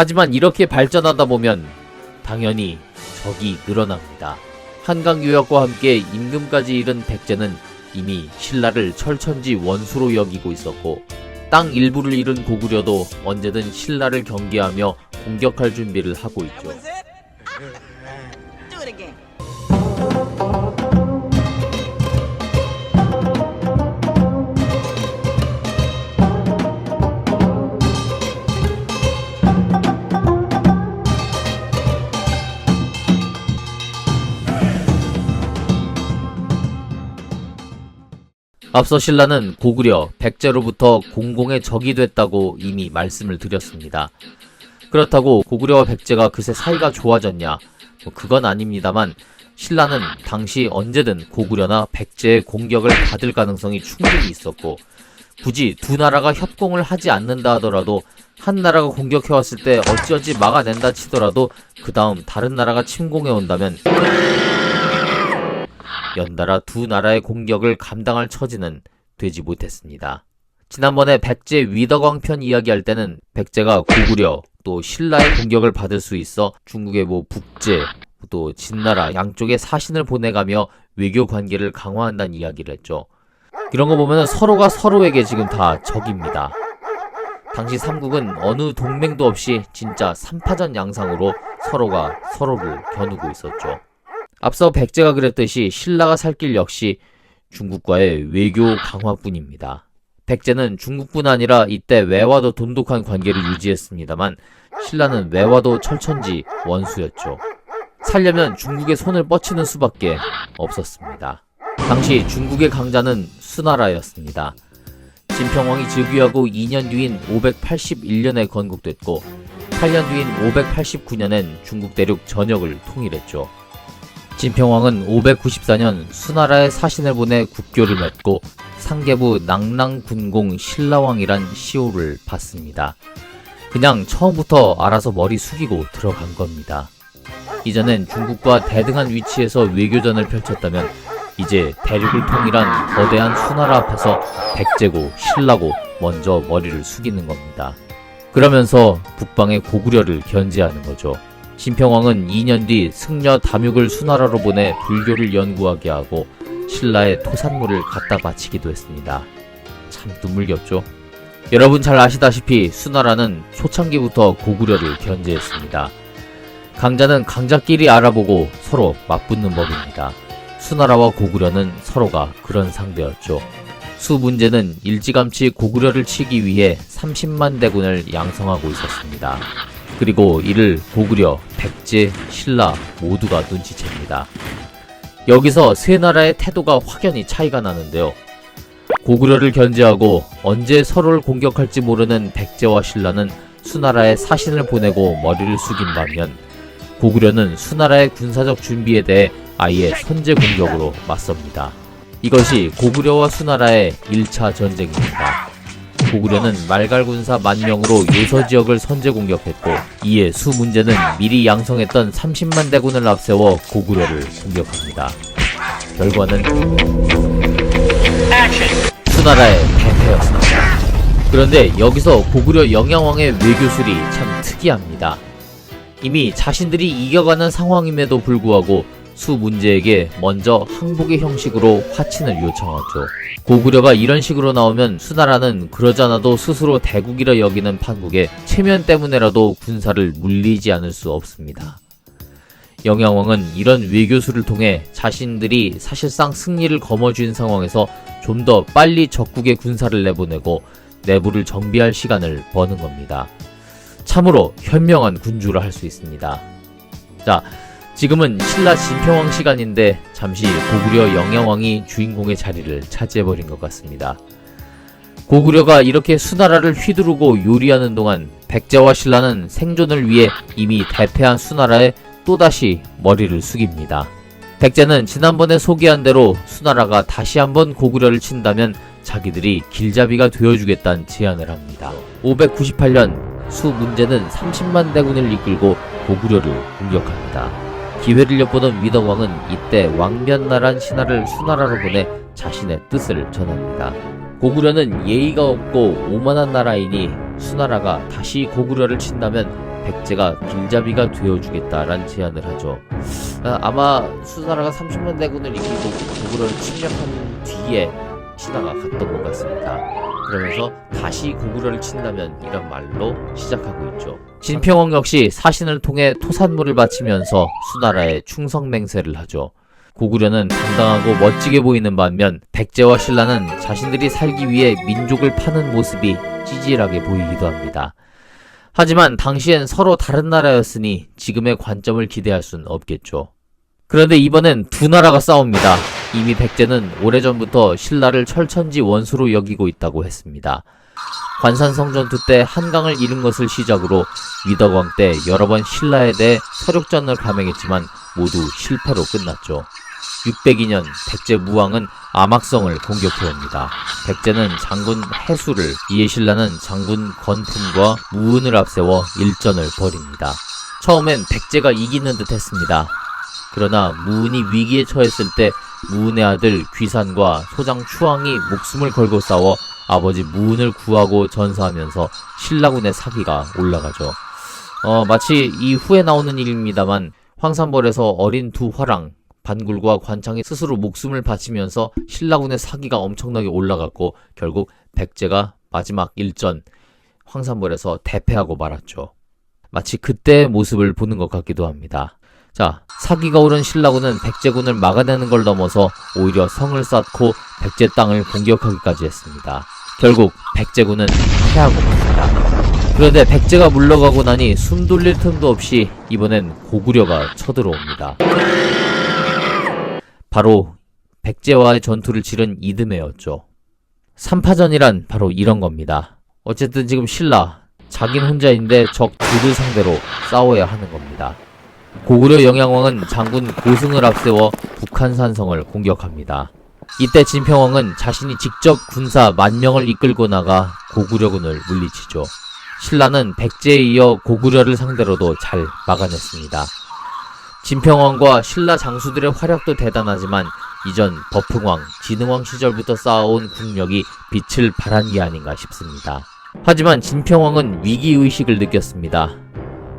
하지만 이렇게 발전하다 보면 당연히 적이 늘어납니다. 한강 유역과 함께 임금까지 이른 백제는 이미 신라를 철천지 원수로 여기고 있었고, 땅 일부를 잃은 고구려도 언제든 신라를 경계하며 공격할 준비를 하고 있죠. 앞서 신라는 고구려, 백제로부터 공공의 적이 됐다고 이미 말씀을 드렸습니다. 그렇다고 고구려와 백제가 그새 사이가 좋아졌냐? 그건 아닙니다만, 신라는 당시 언제든 고구려나 백제의 공격을 받을 가능성이 충분히 있었고, 굳이 두 나라가 협공을 하지 않는다 하더라도 한 나라가 공격해왔을 때 어찌어찌 막아낸다 치더라도 그 다음 다른 나라가 침공해 온다면 연달아 두 나라의 공격을 감당할 처지는 되지 못했습니다. 지난번에 백제 위덕왕 편 이야기할 때는 백제가 고구려 또 신라의 공격을 받을 수 있어 중국의 북제 또 진나라 양쪽에 사신을 보내가며 외교 관계를 강화한다는 이야기를 했죠. 이런 거 보면 서로가 서로에게 지금 다 적입니다. 당시 삼국은 어느 동맹도 없이 진짜 삼파전 양상으로 서로가 서로를 겨누고 있었죠. 앞서 백제가 그랬듯이 신라가 살 길 역시 중국과의 외교 강화뿐입니다. 백제는 중국뿐 아니라 이때 외와도 돈독한 관계를 유지했습니다만 신라는 외와도 철천지 원수였죠. 살려면 중국의 손을 뻗치는 수밖에 없었습니다. 당시 중국의 강자는 수나라였습니다. 진평왕이 즉위하고 2년 뒤인 581년에 건국됐고 8년 뒤인 589년엔 중국 대륙 전역을 통일했죠. 진평왕은 594년 수나라에 사신을 보내 국교를 맺고 상계부 낭랑군공 신라왕이란 시호를 받습니다. 그냥 처음부터 알아서 머리 숙이고 들어간 겁니다. 이전엔 중국과 대등한 위치에서 외교전을 펼쳤다면 이제 대륙을 통일한 거대한 수나라 앞에서 백제고 신라고 먼저 머리를 숙이는 겁니다. 그러면서 북방의 고구려를 견제하는 거죠. 진평왕은 2년 뒤 승려 담육을 수나라로 보내 불교를 연구하게 하고 신라의 토산물을 갖다 바치기도 했습니다. 참 눈물겹죠? 여러분 잘 아시다시피 수나라는 초창기부터 고구려를 견제했습니다. 강자는 강자끼리 알아보고 서로 맞붙는 법입니다. 수나라와 고구려는 서로가 그런 상대였죠. 수문제는 일찌감치 고구려를 치기 위해 30만 대군을 양성하고 있었습니다. 그리고 이를 고구려, 백제, 신라 모두가 눈치챕니다. 여기서 세 나라의 태도가 확연히 차이가 나는데요. 고구려를 견제하고 언제 서로를 공격할지 모르는 백제와 신라는 수나라에 사신을 보내고 머리를 숙인 반면 고구려는 수나라의 군사적 준비에 대해 아예 선제 공격으로 맞섭니다. 이것이 고구려와 수나라의 1차 전쟁입니다. 고구려는 말갈군사 10,000명으로 요서 지역을 선제 공격했고 이에 수문제는 미리 양성했던 30만 대군을 앞세워 고구려를 공격합니다. 결과는 수나라의 패배였습니다. 그런데 여기서 고구려 영양왕의 외교술이 참 특이합니다. 이미 자신들이 이겨가는 상황임에도 불구하고 수문제에게 먼저 항복의 형식으로 화친을 요청하죠. 고구려가 이런 식으로 나오면 수나라는 그러잖아도 스스로 대국이라 여기는 판국에 체면 때문에라도 군사를 물리지 않을 수 없습니다. 영양왕은 이런 외교술을 통해 자신들이 사실상 승리를 거머쥔 상황에서 좀 더 빨리 적국에 군사를 내보내고 내부를 정비할 시간을 버는 겁니다. 참으로 현명한 군주를 할 수 있습니다. 자, 지금은 신라 진평왕 시간인데 잠시 고구려 영양왕이 주인공의 자리를 차지해버린 것 같습니다. 고구려가 이렇게 수나라를 휘두르고 요리하는 동안 백제와 신라는 생존을 위해 이미 대패한 수나라에 또다시 머리를 숙입니다. 백제는 지난번에 소개한 대로 수나라가 다시 한번 고구려를 친다면 자기들이 길잡이가 되어주겠다는 제안을 합니다. 598년 수문제는 30만 대군을 이끌고 고구려를 공격합니다. 기회를 엿보던 위덕왕은 이때 왕변나란 신하를 수나라로 보내 자신의 뜻을 전합니다. 고구려는 예의가 없고 오만한 나라이니 수나라가 다시 고구려를 친다면 백제가 길잡이가 되어주겠다라는 제안을 하죠. 아마 수나라가 30만 대군을 이기고 고구려를 침략한 뒤에 신하가 갔던 것 같습니다. 그러면서 다시 고구려를 친다면 이런 말로 시작하고 있죠. 진평원 역시 사신을 통해 토산물을 바치면서 수나라에 충성맹세를 하죠. 고구려는 당당하고 멋지게 보이는 반면 백제와 신라는 자신들이 살기 위해 민족을 파는 모습이 찌질하게 보이기도 합니다. 하지만 당시엔 서로 다른 나라였으니 지금의 관점을 기대할 순 없겠죠. 그런데 이번엔 두 나라가 싸웁니다. 이미 백제는 오래전부터 신라를 철천지 원수로 여기고 있다고 했습니다. 관산성전투 때 한강을 잃은 것을 시작으로 위덕왕 때 여러 번 신라에 대해 서륙전을 감행했지만 모두 실패로 끝났죠. 602년 백제 무왕은 암악성을 공격해옵니다. 백제는 장군 해수를, 이에 신라는 장군 건품과 무은을 앞세워 일전을 벌입니다. 처음엔 백제가 이기는 듯 했습니다. 그러나 무은이 위기에 처했을 때 무은의 아들 귀산과 소장 추왕이 목숨을 걸고 싸워 아버지 무은을 구하고 전사하면서 신라군의 사기가 올라가죠. 마치 이 후에 나오는 일입니다만 황산벌에서 어린 두 화랑 반굴과 관창이 스스로 목숨을 바치면서 신라군의 사기가 엄청나게 올라갔고 결국 백제가 마지막 일전 황산벌에서 대패하고 말았죠. 마치 그때의 모습을 보는 것 같기도 합니다. 자, 사기가 오른 신라군은 백제군을 막아내는 걸 넘어서 오히려 성을 쌓고 백제 땅을 공격하기까지 했습니다. 결국 백제군은 패하고 맙니다. 그런데 백제가 물러가고 나니 숨 돌릴 틈도 없이 이번엔 고구려가 쳐들어옵니다. 바로 백제와의 전투를 치른 이듬해였죠. 삼파전이란 바로 이런 겁니다. 어쨌든 지금 신라, 자긴 혼자인데 적 둘을 상대로 싸워야 하는 겁니다. 고구려 영양왕은 장군 고승을 앞세워 북한산성을 공격합니다. 이때 진평왕은 자신이 직접 군사 10,000명을 이끌고 나가 고구려군을 물리치죠. 신라는 백제에 이어 고구려를 상대로도 잘 막아냈습니다. 진평왕과 신라 장수들의 활약도 대단하지만 이전 버풍왕, 진흥왕 시절부터 쌓아온 국력이 빛을 발한 게 아닌가 싶습니다. 하지만 진평왕은 위기의식을 느꼈습니다.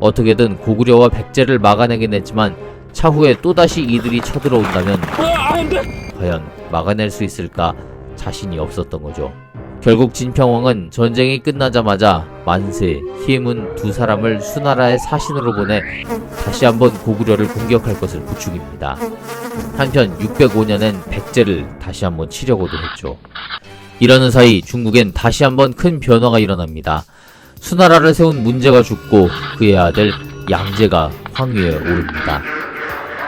어떻게든 고구려와 백제를 막아내긴 했지만 차후에 또다시 이들이 쳐들어온다면 과연 막아낼 수 있을까 자신이 없었던 거죠. 결국 진평왕은 전쟁이 끝나자마자 만세, 희문 두 사람을 수나라의 사신으로 보내 다시 한번 고구려를 공격할 것을 부추깁니다. 한편 605년엔 백제를 다시 한번 치려고도 했죠. 이러는 사이 중국엔 다시 한번 큰 변화가 일어납니다. 수나라를 세운 문제가 죽고 그의 아들 양제가 황위에 오릅니다.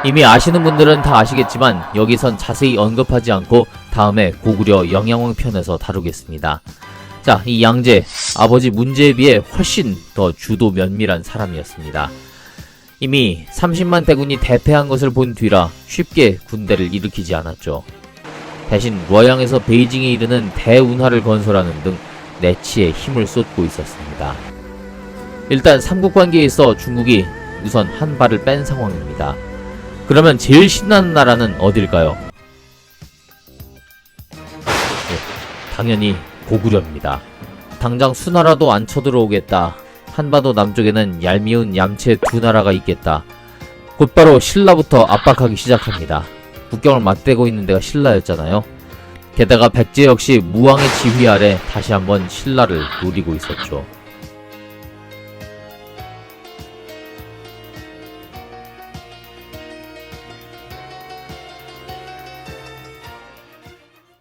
이미 아시는 분들은 다 아시겠지만 여기선 자세히 언급하지 않고 다음에 고구려 영양왕 편에서 다루겠습니다. 자, 이 양제, 아버지 문제에 비해 훨씬 더 주도 면밀한 사람이었습니다. 이미 30만 대군이 대패한 것을 본 뒤라 쉽게 군대를 일으키지 않았죠. 대신 루어양에서 베이징에 이르는 대운하를 건설하는 등 내치에 힘을 쏟고 있었습니다. 일단 삼국관계에 있어 중국이 우선 한 발을 뺀 상황입니다. 그러면 제일 신나는 나라는 어딜까요? 당연히 고구려입니다. 당장 수나라도 안 쳐들어오겠다. 한반도 남쪽에는 얄미운 얌체 두 나라가 있겠다. 곧바로 신라부터 압박하기 시작합니다. 국경을 맞대고 있는 데가 신라였잖아요. 게다가 백제 역시 무왕의 지휘 아래 다시 한번 신라를 노리고 있었죠.